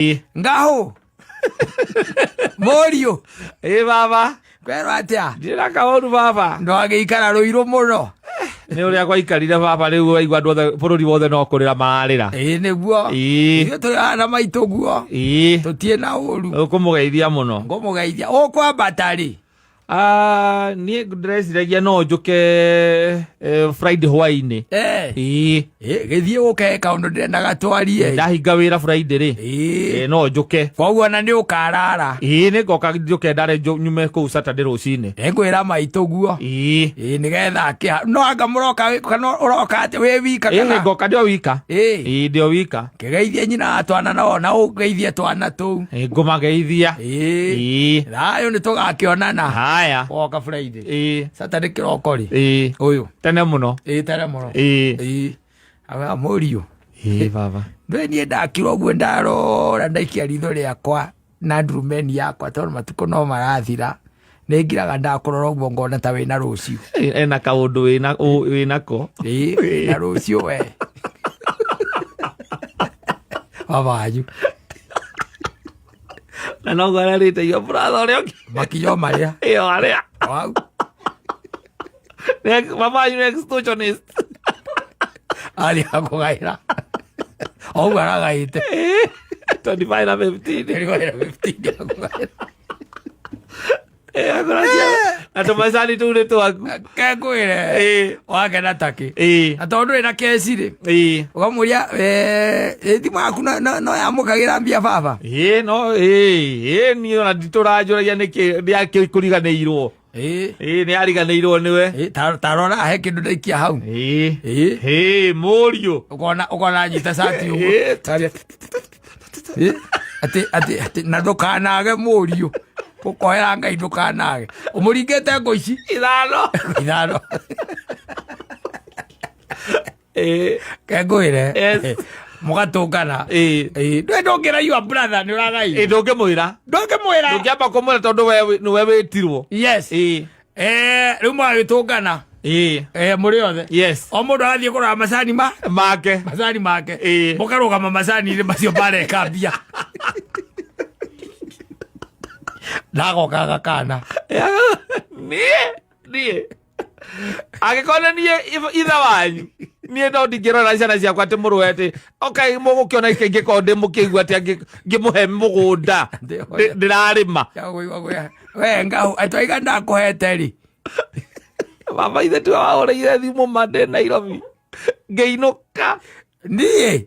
ngaho Morio baba kwero atia ndira kaoru baba ndo ageikara ruiru muno ni uria gwaikarire baba riu aigua andu othe bururi wothe no kurira mararira niguo ithu tuyana maitu guo tutie na uru ukumugeithia muno ngumugeithia ukwambata ri ni ndreciragia no njuke Friday hwaini githie uke kaundu ndendaga twarie ndahinga wira Friday ri no njuke koguo na ni ukarara ni ngoka njuke ndare nyume kuu Saturday rucini ngwira maitu guo nigetha kia no anga muroka kana uroka ati wi wika kana ngoka ndio wika ndio wika kigeithie nyina atwana na ugeithie twana tu ngumageithia thayo ni tugakionana haya oka Friday Saturday kiroko ri uyu tene muno tene muno awa Morio baba ndweni ndakirwo guo ndarora ndaikia ritho riakwa na ndurumeni yakwa tondu matuko no marathira ningiraga ndakurora guo ngona ta wina rucio ena kaundu winako na rucio we babanyu na no gararite yo brother uria makiyo maria aria wow baba you extortionist ali akogaira au garagaite 25 na 15 akogaira atomazani tu nä twaku kekwä re wake na taki na tondå ä na keci rä å kamå ria thimå yaku no yamå kagä ra mbia baba no niä ona nditå ranjå ragia nä akä kå riganä irwo nä ariganä irwo nä we tarora he kä ndå ndaikia hau må riå å kona nyita cati å atä na ndå kanage må riå ukohera ngai ndukanage umuringite ngo ici ithano kengwire mugatungana ndwendongera your brother ni uragai ndungimwira ndungiamba kumwira tondu we niwe witirwo yes riu mwagitungana muri othe yes o mundu arathie kurora macani make mukarugama macani-inĩ macio mareka mbia ndagokaga kana niä agäkorwo niä ithe wanyu niä no ndingä rora ciana ciakwa atä må rå atä må gå kä ona ingä korwo ndä må kä igua atä ngä må he må gå nda ndä rarä ma we ngau atwaiga ndakå hete rä baba ithe tu wahå rä ire thimå ma ndä Nairobi ngä inå ka niä